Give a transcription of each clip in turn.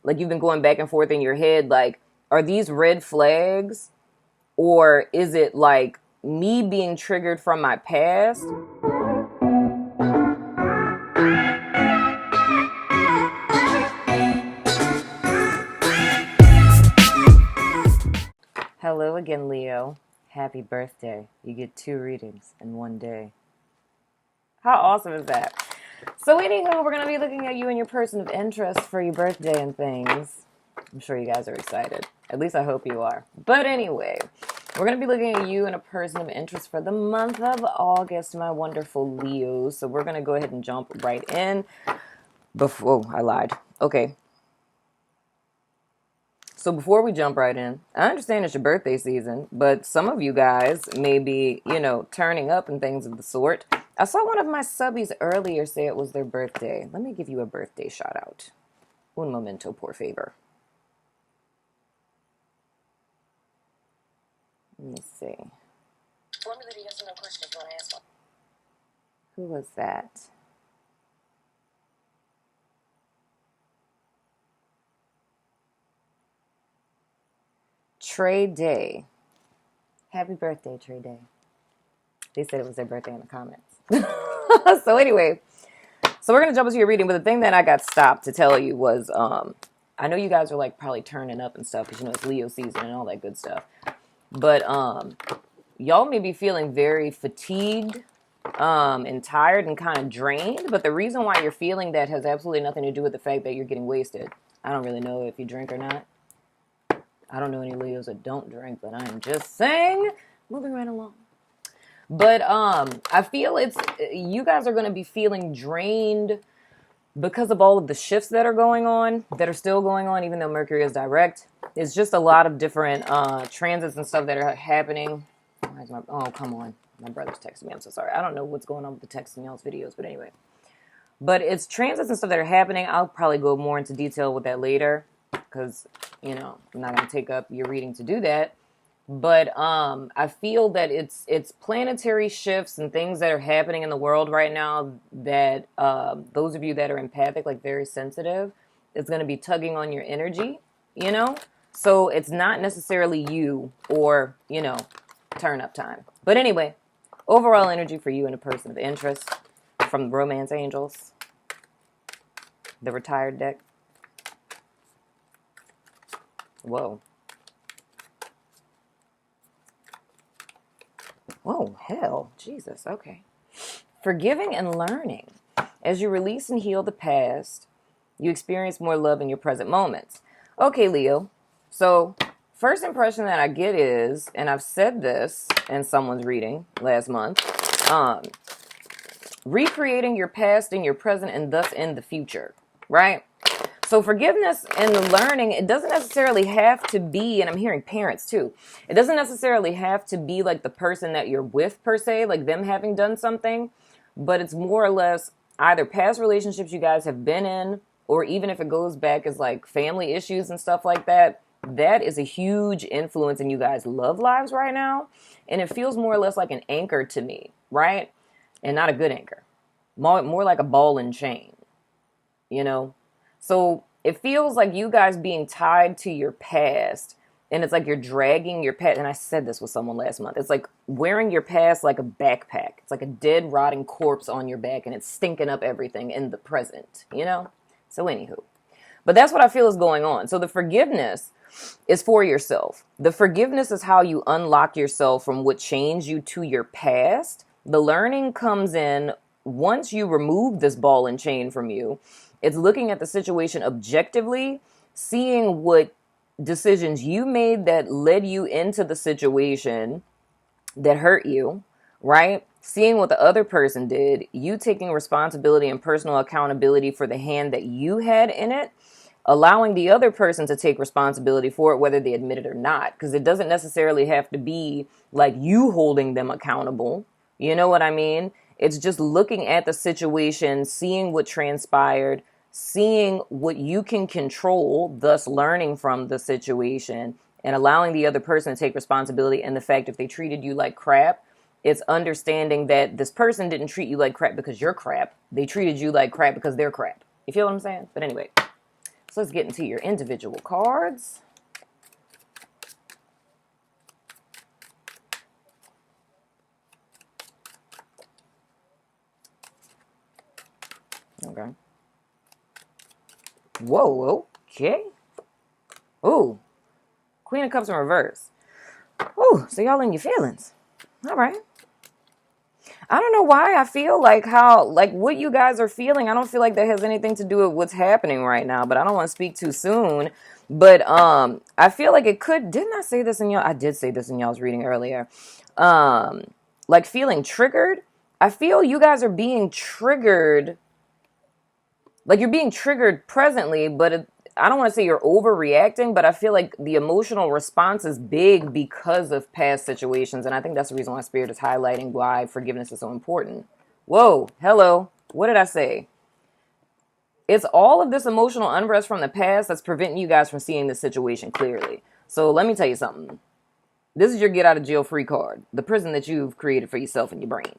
like you've been going back and forth in your head, like, are these red flags, or is it like me being triggered from my past? Hello again, Leo. Happy birthday. You get 2 readings in one day. How awesome is that? So anywho, we're going to be looking at you and your person of interest for your birthday and things. I'm sure you guys are excited. At least I hope you are. But anyway, we're going to be looking at you and a person of interest for the month of August, my wonderful Leo. So we're going to go ahead and jump right in. Oh, I lied. Okay. So before we jump right in, I understand it's your birthday season, but some of you guys may be, turning up and things of the sort. I saw one of my subbies earlier say it was their birthday. Let me give you a birthday shout out. Un momento, por favor. Let me see. Who was that? Trey Day. Happy birthday, Trey Day. They said it was their birthday in the comments. So anyway, so we're going to jump into your reading. But the thing that I got stopped to tell you was, I know you guys are like probably turning up and stuff because, it's Leo season and all that good stuff. But y'all may be feeling very fatigued and tired and kind of drained. But the reason why you're feeling that has absolutely nothing to do with the fact that you're getting wasted. I don't really know if you drink or not. I don't know any Leos that don't drink, but I'm just saying, moving right along. But I feel you guys are going to be feeling drained because of all of the shifts that are going on, that are still going on, even though Mercury is direct. It's just a lot of different transits and stuff that are happening. Oh, come on. My brother's texting me. I'm so sorry. I don't know what's going on with the text in y'all's videos, but anyway. But it's transits and stuff that are happening. I'll probably go more into detail with that later, because, I'm not going to take up your reading to do that. But I feel that it's planetary shifts and things that are happening in the world right now that those of you that are empathic, like very sensitive, is going to be tugging on your energy, So it's not necessarily you or, turn up time. But anyway, overall energy for you and a person of interest from the Romance Angels, the retired deck. Whoa. Whoa, hell. Jesus, okay. Forgiving and learning. As you release and heal the past, you experience more love in your present moments. Okay, Leo. So, first impression that I get is, and I've said this in someone's reading last month, recreating your past in your present and thus in the future, right? So forgiveness and the learning, it doesn't necessarily have to be, and I'm hearing parents too, it doesn't necessarily have to be like the person that you're with per se, like them having done something, but it's more or less either past relationships you guys have been in, or even if it goes back as like family issues and stuff like that, that is a huge influence in you guys' love lives right now. And it feels more or less like an anchor to me, right? And not a good anchor. More like a ball and chain, So it feels like you guys being tied to your past, and it's like you're dragging your past. And I said this with someone last month. It's like wearing your past like a backpack. It's like a dead, rotting corpse on your back, and it's stinking up everything in the present, So anywho, but that's what I feel is going on. So the forgiveness is for yourself. The forgiveness is how you unlock yourself from what chains you to your past. The learning comes in once you remove this ball and chain from you. It's looking at the situation objectively, seeing what decisions you made that led you into the situation that hurt you, right? Seeing what the other person did, you taking responsibility and personal accountability for the hand that you had in it, allowing the other person to take responsibility for it, whether they admit it or not, because it doesn't necessarily have to be like you holding them accountable. You know what I mean? It's just looking at the situation, seeing what transpired, seeing what you can control, thus learning from the situation and allowing the other person to take responsibility. And the fact if they treated you like crap, it's understanding that this person didn't treat you like crap because you're crap. They treated you like crap because they're crap. You feel what I'm saying? But anyway, So let's get into your individual cards. Okay. Whoa, okay. Ooh, Queen of Cups in reverse. Ooh, so y'all in your feelings. All right. I don't know why I feel like what you guys are feeling. I don't feel like that has anything to do with what's happening right now, but I don't want to speak too soon. But I feel like it could. Didn't I say this in y'all? I did say this in y'all's reading earlier. Like feeling triggered. I feel you guys are being triggered. Like you're being triggered presently, but I don't want to say you're overreacting, but I feel like the emotional response is big because of past situations. And I think that's the reason why Spirit is highlighting why forgiveness is so important. Whoa, hello. What did I say? It's all of this emotional unrest from the past that's preventing you guys from seeing this situation clearly. So let me tell you something. This is your get out of jail free card. The prison that you've created for yourself in your brain.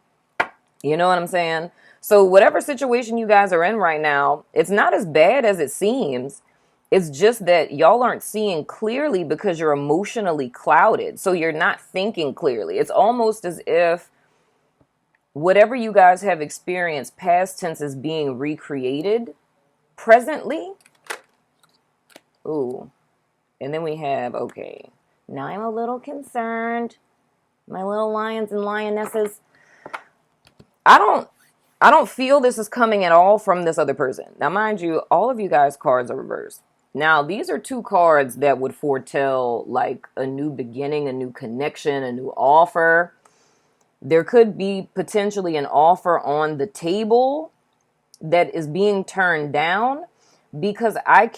You know what I'm saying? So whatever situation you guys are in right now, it's not as bad as it seems. It's just that y'all aren't seeing clearly because you're emotionally clouded. So you're not thinking clearly. It's almost as if whatever you guys have experienced, past tense is being recreated presently. Ooh. And then we have, okay, now I'm a little concerned. My little lions and lionesses. I don't feel this is coming at all from this other person. Now, mind you, all of you guys' cards are reversed. Now, these are two cards that would foretell like a new beginning, a new connection, a new offer. There could be potentially an offer on the table that is being turned down because I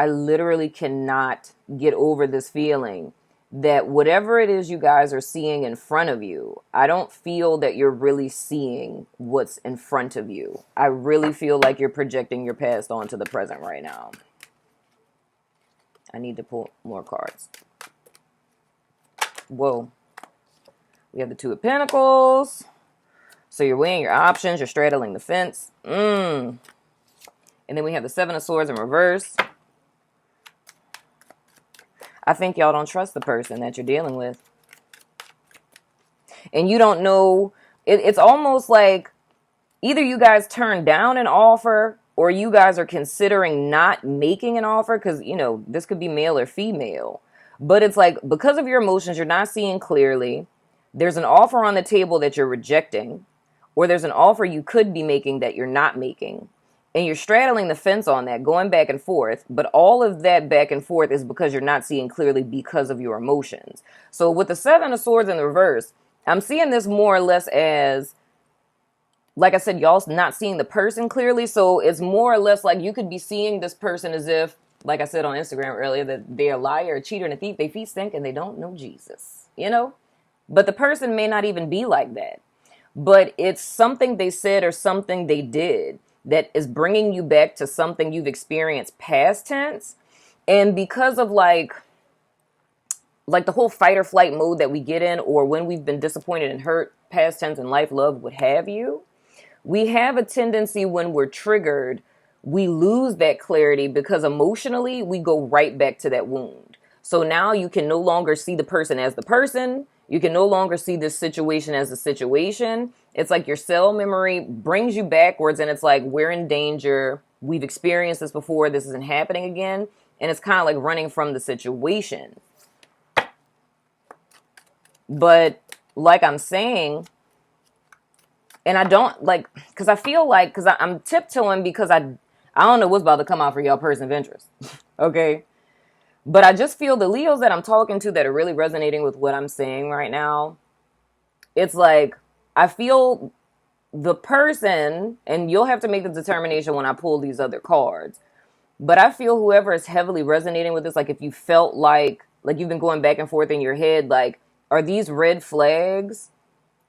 literally cannot get over this feeling that whatever it is you guys are seeing in front of you, I don't feel that you're really seeing what's in front of you. I really feel like you're projecting your past onto the present right now. I need to pull more cards. Whoa. We have the Two of Pentacles. So you're weighing your options. You're straddling the fence. And then we have the Seven of Swords in reverse. I think y'all don't trust the person that you're dealing with. And you don't know. It's almost like either you guys turn down an offer or you guys are considering not making an offer because, you know, this could be male or female. But it's like because of your emotions, you're not seeing clearly. There's an offer on the table that you're rejecting, or there's an offer you could be making that you're not making. And you're straddling the fence on that, going back and forth. But all of that back and forth is because you're not seeing clearly because of your emotions. So with the Seven of Swords in the reverse, I'm seeing this more or less as, like I said, y'all not seeing the person clearly. So it's more or less like you could be seeing this person as if, like I said on Instagram earlier, that they're a liar, a cheater, and a thief. They feet stink and they don't know Jesus, you know? But the person may not even be like that. But it's something they said or something they did that is bringing you back to something you've experienced past tense. And because of like the whole fight or flight mode that we get in, or when we've been disappointed and hurt, past tense in life, love, what have you, we have a tendency when we're triggered, we lose that clarity because emotionally we go right back to that wound. So now you can no longer see the person as the person. You can no longer see this situation as a situation. It's like your cell memory brings you backwards and it's like, we're in danger. We've experienced this before. This isn't happening again. And it's kind of like running from the situation. But like I'm saying, and I don't like, because I feel like, because I'm tiptoeing because I don't know what's about to come out for y'all person of interest. Okay. But I just feel the Leos that I'm talking to that are really resonating with what I'm saying right now. It's like, I feel the person, and you'll have to make the determination when I pull these other cards. But I feel whoever is heavily resonating with this, like if you felt like you've been going back and forth in your head, like, are these red flags?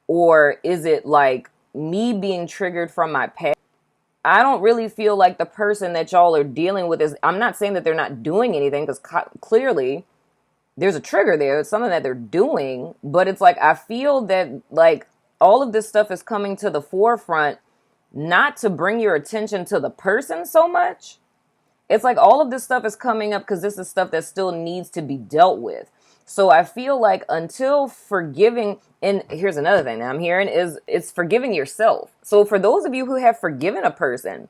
Or is it like me being triggered from my past? I don't really feel like the person that y'all are dealing with is, I'm not saying that they're not doing anything because clearly there's a trigger there. It's something that they're doing, but it's like, I feel that like all of this stuff is coming to the forefront, not to bring your attention to the person so much It's like all of this stuff is coming up because this is stuff that still needs to be dealt with. So I feel like until forgiving, and here's another thing that I'm hearing is it's forgiving yourself. So for those of you who have forgiven a person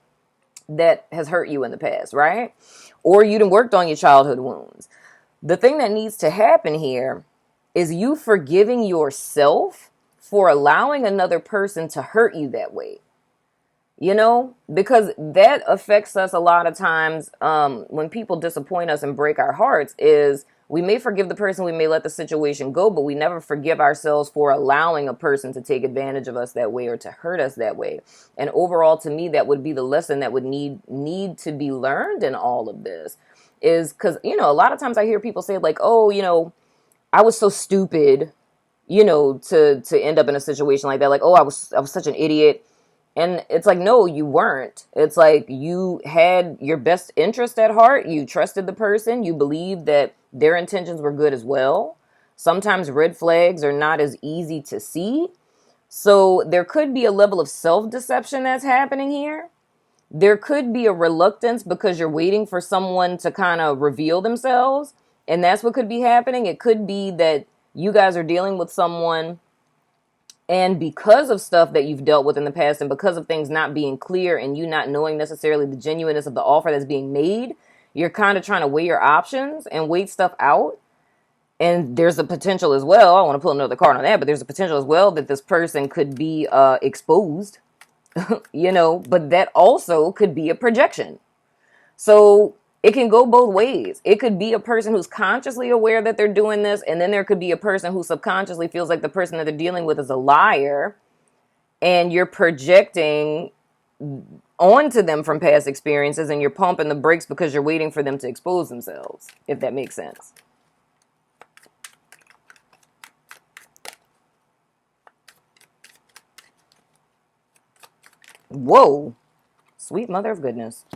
that has hurt you in the past, right? Or you done worked on your childhood wounds. The thing that needs to happen here is you forgiving yourself for allowing another person to hurt you that way. You know, because that affects us a lot of times when people disappoint us and break our hearts is we may forgive the person, we may let the situation go, but we never forgive ourselves for allowing a person to take advantage of us that way or to hurt us that way. And overall, to me, that would be the lesson that would need to be learned in all of this is because, you know, a lot of times I hear people say like, oh, you know, I was so stupid, you know, to end up in a situation like that. Like, oh, I was such an idiot. And it's like, no, you weren't. It's like you had your best interest at heart. You trusted the person. You believed that their intentions were good as well. Sometimes red flags are not as easy to see. So there could be a level of self-deception that's happening here. There could be a reluctance because you're waiting for someone to kind of reveal themselves. And that's what could be happening. It could be that you guys are dealing with someone and because of stuff that you've dealt with in the past and because of things not being clear and you not knowing necessarily the genuineness of the offer that's being made, you're kind of trying to weigh your options and wait stuff out. And there's a potential as well, I want to pull another card on that, but there's a potential as well that this person could be exposed, you know, but that also could be a projection. So it can go both ways. It could be a person who's consciously aware that they're doing this, and then there could be a person who subconsciously feels like the person that they're dealing with is a liar, and you're projecting onto them from past experiences, and you're pumping the brakes because you're waiting for them to expose themselves, if that makes sense. Whoa. Sweet mother of goodness.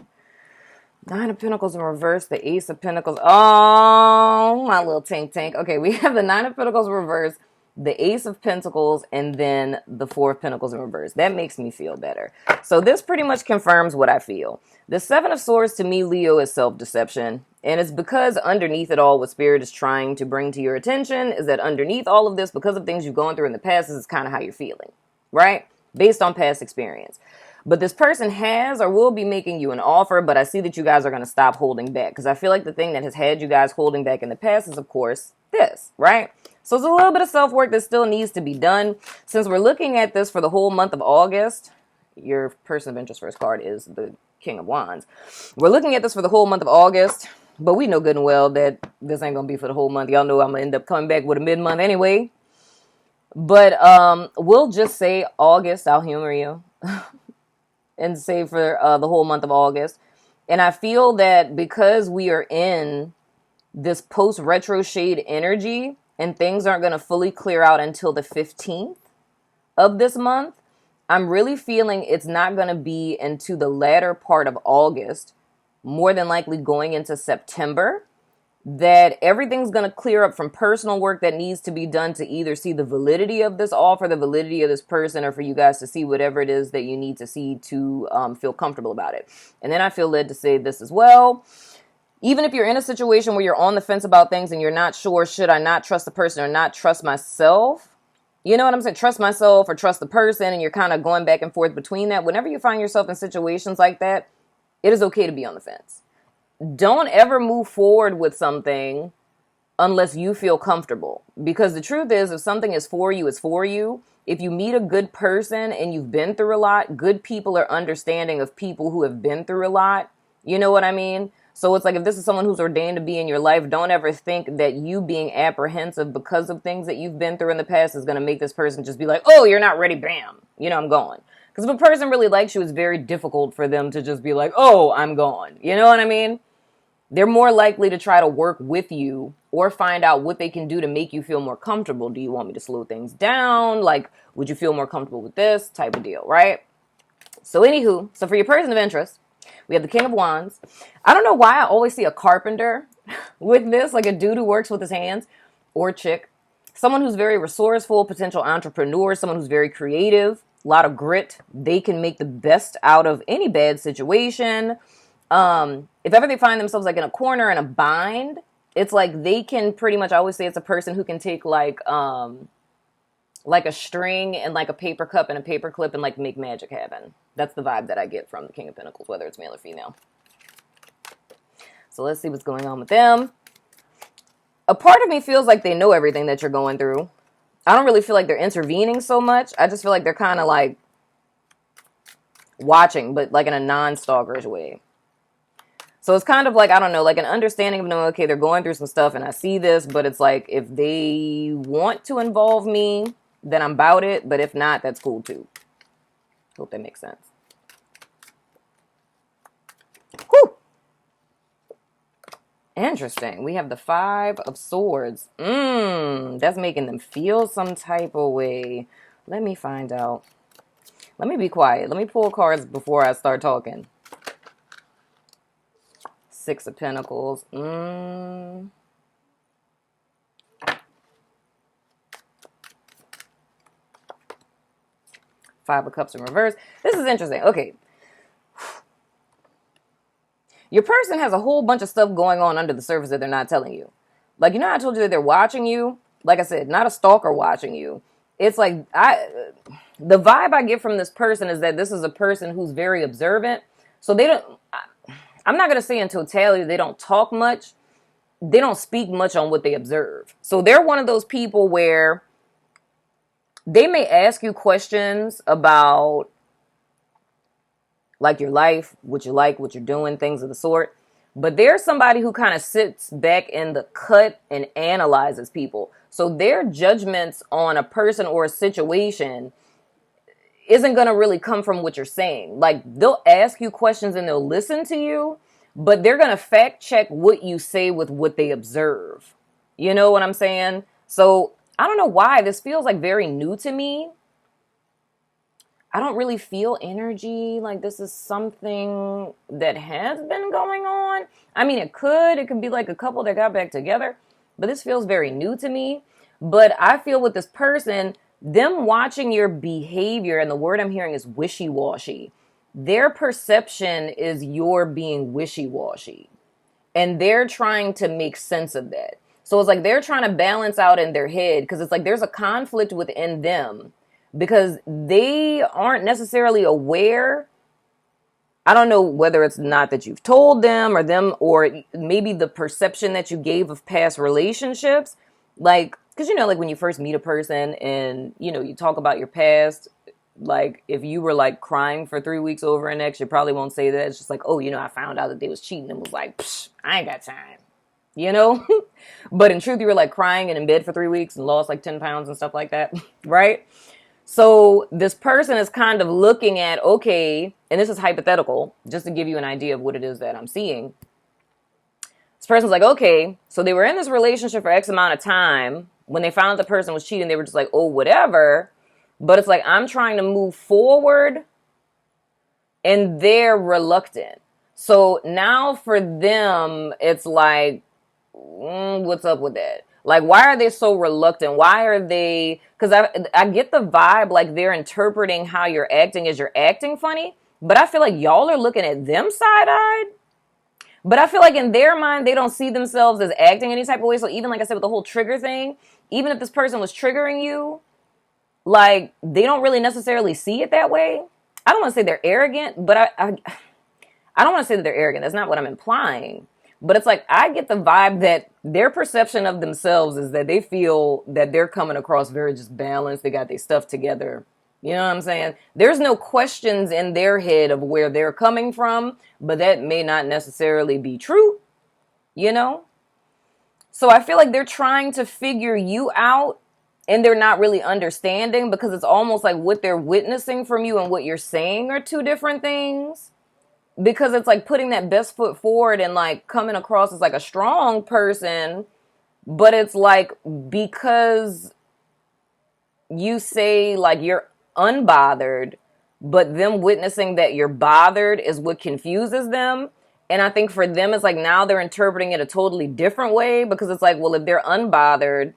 Nine of Pentacles in reverse, the Ace of Pentacles. Oh, my little tank. Okay, we have the Nine of Pentacles in reverse, the Ace of Pentacles, and then the Four of Pentacles in reverse. That makes me feel better. So this pretty much confirms what I feel. The Seven of Swords to me, Leo, is self-deception. And it's because underneath it all, what Spirit is trying to bring to your attention is that underneath all of this, because of things you've gone through in the past, this is kind of how you're feeling, right? Based on past experience. But this person has or will be making you an offer, but I see that you guys are going to stop holding back. Because I feel like the thing that has had you guys holding back in the past is, of course, this, right? So it's a little bit of self-work that still needs to be done. Since we're looking at this for the whole month of August, your person of interest first card is the King of Wands. We're looking at this for the whole month of August, but we know good and well that this ain't going to be for the whole month. Y'all know I'm going to end up coming back with a mid-month anyway. But we'll just say August, I'll humor you. And say for the whole month of August. And I feel that because we are in this post-retro shade energy and things aren't going to fully clear out until the 15th of this month, I'm really feeling it's not going to be into the latter part of August, more than likely going into September, that everything's going to clear up from personal work that needs to be done to either see the validity of this offer, the validity of this person, or for you guys to see whatever it is that you need to see to feel comfortable about it. And then I feel led to say this as well. Even if you're in a situation where you're on the fence about things and you're not sure, should I not trust the person or not trust myself? You know what I'm saying? Trust myself or trust the person, and you're kind of going back and forth between that. Whenever you find yourself in situations like that, it is okay to be on the fence. Don't ever move forward with something unless you feel comfortable. Because the truth is, if something is for you, it's for you. If you meet a good person and you've been through a lot, good people are understanding of people who have been through a lot. You know what I mean? So it's like if this is someone who's ordained to be in your life, don't ever think that you being apprehensive because of things that you've been through in the past is going to make this person just be like, oh, you're not ready, bam. You know, I'm going. Because if a person really likes you, it's very difficult for them to just be like, oh, I'm gone. You know what I mean? They're more likely to try to work with you or find out what they can do to make you feel more comfortable. Do you want me to slow things down? Like, would you feel more comfortable with this type of deal, right? So anywho, so for your person of interest, we have the King of Wands. I don't know why I always see a carpenter with this, like a dude who works with his hands, or chick. Someone who's very resourceful, potential entrepreneur, someone who's very creative, a lot of grit. They can make the best out of any bad situation. If ever they find themselves like in a corner in a bind, it's like they can pretty much, I always say it's a person who can take like a string and like a paper cup and a paper clip and like make magic happen. That's the vibe that I get from the King of Pentacles, whether it's male or female. So let's see what's going on with them. A part of me feels like they know everything that you're going through. I don't really feel like they're intervening so much. I just feel like they're kind of like watching, but like in a non-stalkerish way. So it's kind of like, I don't know, like an understanding of knowing, okay, they're going through some stuff and I see this, but it's like, if they want to involve me, then I'm about it. But if not, that's cool too. Hope that makes sense. Whew. Interesting. We have the 5 of Swords. That's making them feel some type of way. Let me find out. Let me be quiet. Let me pull cards before I start talking. 6 of Pentacles. 5 of Cups in reverse. This is interesting. Okay. Your person has a whole bunch of stuff going on under the surface that they're not telling you. Like, you know how I told you that they're watching you? Like I said, not a stalker watching you. It's like, the vibe I get from this person is that this is a person who's very observant. So they don't... I'm not going to say in totality they don't talk much. They don't speak much on what they observe. So they're one of those people where they may ask you questions about like your life, what you like, what you're doing, things of the sort. But there's somebody who kind of sits back in the cut and analyzes people. So their judgments on a person or a situation isn't going to really come from what you're saying. Like, they'll ask you questions and they'll listen to you, but they're going to fact check what you say with what they observe. You know what I'm saying? So I don't know why this feels like very new to me. I don't really feel energy like this is something that has been going on. I mean, it could be like a couple that got back together, but this feels very new to me. But I feel with this person, them watching your behavior, and the word I'm hearing is wishy-washy. Their perception is you're being wishy-washy. And they're trying to make sense of that. So it's like they're trying to balance out in their head, because it's like there's a conflict within them because they aren't necessarily aware. I don't know whether it's not that you've told them or maybe the perception that you gave of past relationships. Like, because, you know, like when you first meet a person and, you know, you talk about your past, like if you were like crying for 3 weeks over an ex, you probably won't say that. It's just like, oh, you know, I found out that they was cheating and was like, psh, I ain't got time, you know? But in truth, you were like crying and in bed for 3 weeks and lost like 10 pounds and stuff like that, right? So this person is kind of looking at, okay, and this is hypothetical, just to give you an idea of what it is that I'm seeing. This person's like, okay, so they were in this relationship for X amount of time. When they found out the person was cheating, they were just like, oh, whatever. But it's like, I'm trying to move forward and they're reluctant. So now for them, it's like, what's up with that? Like, why are they so reluctant? Why are they, because I get the vibe like they're interpreting how you're acting as you're acting funny. But I feel like y'all are looking at them side-eyed. But I feel like in their mind, they don't see themselves as acting any type of way. So even like I said, with the whole trigger thing, even if this person was triggering you, like they don't really necessarily see it that way. I don't want to say they're arrogant, but I don't want to say that they're arrogant. That's not what I'm implying. But it's like, I get the vibe that their perception of themselves is that they feel that they're coming across very just balanced. They got their stuff together. You know what I'm saying? There's no questions in their head of where they're coming from, but that may not necessarily be true, you know? So I feel like they're trying to figure you out and they're not really understanding, because it's almost like what they're witnessing from you and what you're saying are two different things. Because it's like putting that best foot forward and like coming across as like a strong person, but it's like because you say like you're unbothered, but them witnessing that you're bothered is what confuses them. And I think for them, it's like now they're interpreting it a totally different way, because it's like, well, if they're unbothered,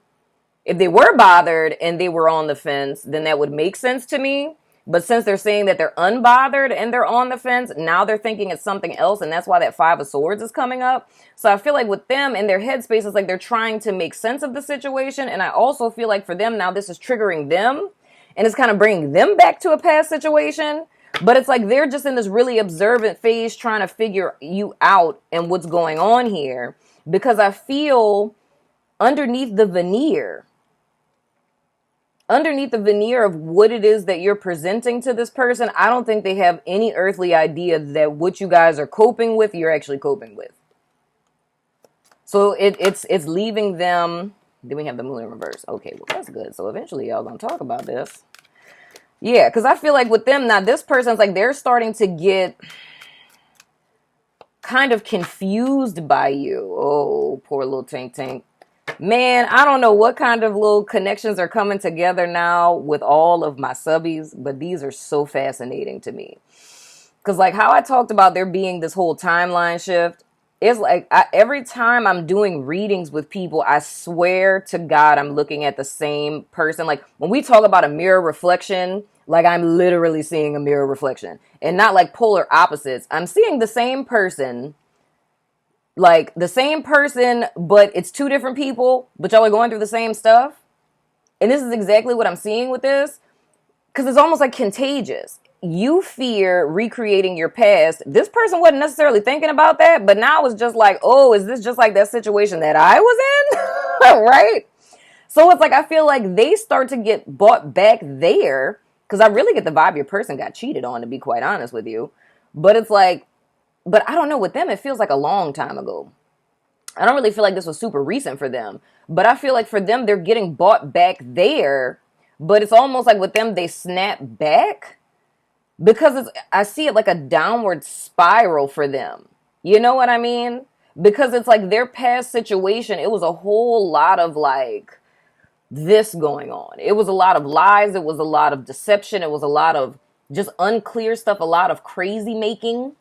if they were bothered and they were on the fence, then that would make sense to me. But since they're saying that they're unbothered and they're on the fence, now they're thinking it's something else. And that's why that Five of Swords is coming up. So I feel like with them in their headspace, it's like they're trying to make sense of the situation. And I also feel like for them now, this is triggering them. And it's kind of bringing them back to a past situation. But it's like they're just in this really observant phase trying to figure you out and what's going on here. Because I feel underneath the veneer of what it is that you're presenting to this person, I don't think they have any earthly idea that what you guys are coping with, you're actually coping with. So it's leaving them. Then we have the moon in reverse. Okay, well, that's good. So eventually y'all gonna talk about this. Yeah, because I feel like with them now, this person's like they're starting to get kind of confused by you. Oh, poor little Tank Tank. Man, I don't know what kind of little connections are coming together now with all of my subbies, but these are so fascinating to me. Because like how I talked about there being this whole timeline shift, it's like every time I'm doing readings with people, I swear to God, I'm looking at the same person. Like when we talk about a mirror reflection, like I'm literally seeing a mirror reflection and not like polar opposites. I'm seeing the same person, like the same person, but it's two different people, but y'all are going through the same stuff. And this is exactly what I'm seeing with this. Because it's almost like contagious. You fear recreating your past. This person wasn't necessarily thinking about that, but now it's just like, oh, is this just like that situation that I was in? Right? So it's like, I feel like they start to get bought back there, because I really get the vibe your person got cheated on, to be quite honest with you. But it's like, but I don't know, with them, it feels like a long time ago. I don't really feel like this was super recent for them, but I feel like for them, they're getting bought back there, but it's almost like with them, they snap back. Because I see it like a downward spiral for them. You know what I mean? Because it's like their past situation, it was a whole lot of like this going on. It was a lot of lies. It was a lot of deception. It was a lot of just unclear stuff, a lot of crazy making,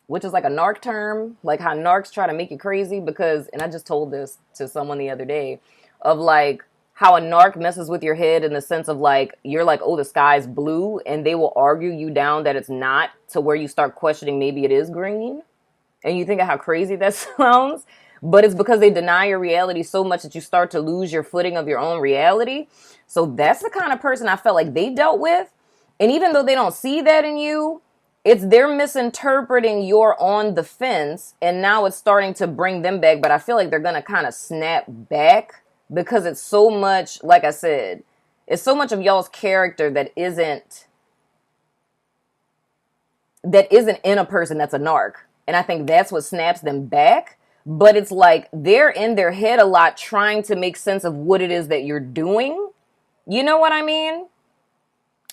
which is like a narc term, like how narcs try to make you crazy because, and I just told this to someone the other day, of like, how a narc messes with your head in the sense of like, you're like, oh, the sky's blue, and they will argue you down that it's not, to where you start questioning maybe it is green. And you think of how crazy that sounds, but it's because they deny your reality so much that you start to lose your footing of your own reality. So that's the kind of person I felt like they dealt with. And even though they don't see that in you, it's they're misinterpreting you're on the fence, and now it's starting to bring them back. But I feel like they're going to kind of snap back, because it's so much, like I said, it's so much of y'all's character that isn't in a person that's a narc. And I think that's what snaps them back. But it's like they're in their head a lot trying to make sense of what it is that you're doing. You know what I mean?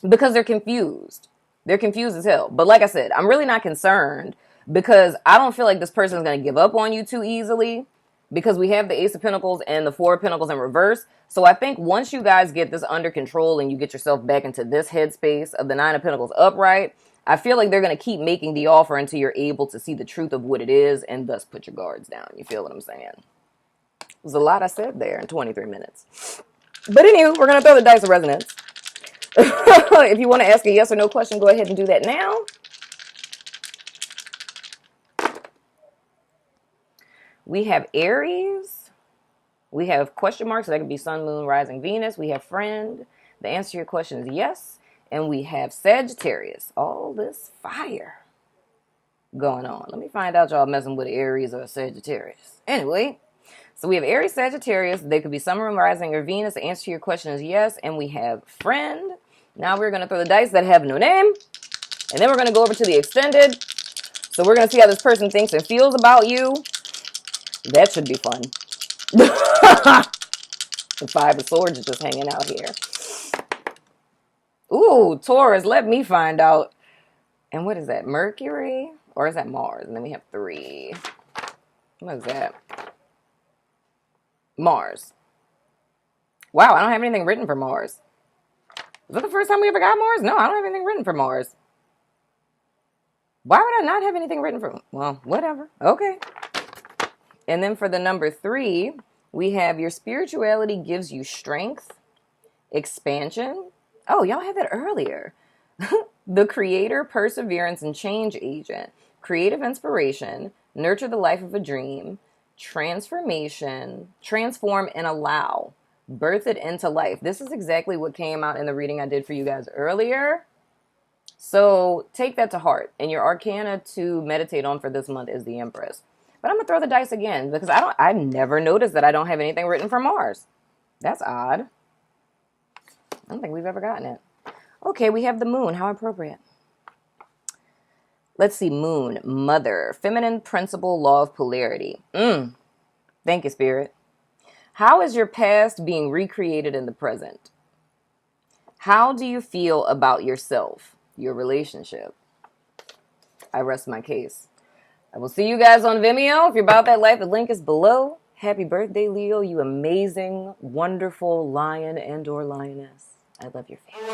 Because they're confused. They're confused as hell. But like I said, I'm really not concerned, because I don't feel like this person is going to give up on you too easily. Because we have the Ace of Pentacles and the Four of Pentacles in reverse. So I think once you guys get this under control and you get yourself back into this headspace of the Nine of Pentacles upright, I feel like they're going to keep making the offer until you're able to see the truth of what it is, and thus put your guards down. You feel what I'm saying? There's a lot I said there in 23 minutes. But anyway, we're going to throw the dice of resonance. If you want to ask a yes or no question, go ahead and do that now. We have Aries. We have question marks. So that could be Sun, Moon, Rising, Venus. We have Friend. The answer to your question is yes. And we have Sagittarius. All this fire going on. Let me find out y'all messing with Aries or Sagittarius. Anyway, so we have Aries, Sagittarius. They could be Sun, Moon, Rising, or Venus. The answer to your question is yes. And we have Friend. Now we're going to throw the dice that have no name. And then we're going to go over to the extended. So we're going to see how this person thinks and feels about you. That should be fun. The Five of Swords is just hanging out here. Ooh, Taurus, let me find out. And what is that? Mercury? Or is that Mars? And then we have 3. What is that? Mars. Wow, I don't have anything written for Mars. Is that the first time we ever got Mars? No, I don't have anything written for Mars. Why would I not have anything written for? Well, whatever. Okay. And then for the number 3, we have your spirituality gives you strength, expansion. Oh, y'all had that earlier. The creator, perseverance, and change agent. Creative inspiration. Nurture the life of a dream. Transformation. Transform and allow. Birth it into life. This is exactly what came out in the reading I did for you guys earlier. So take that to heart. And your arcana to meditate on for this month is the Empress. But I'm going to throw the dice again because I never noticed that I don't have anything written for Mars. That's odd. I don't think we've ever gotten it. Okay, we have the Moon. How appropriate. Let's see. Moon, Mother, Feminine Principle, Law of Polarity. Thank you, Spirit. How is your past being recreated in the present? How do you feel about yourself, your relationship? I rest my case. I will see you guys on Vimeo. If you're about that life, the link is below. Happy birthday, Leo, you amazing, wonderful lion and or lioness. I love your face.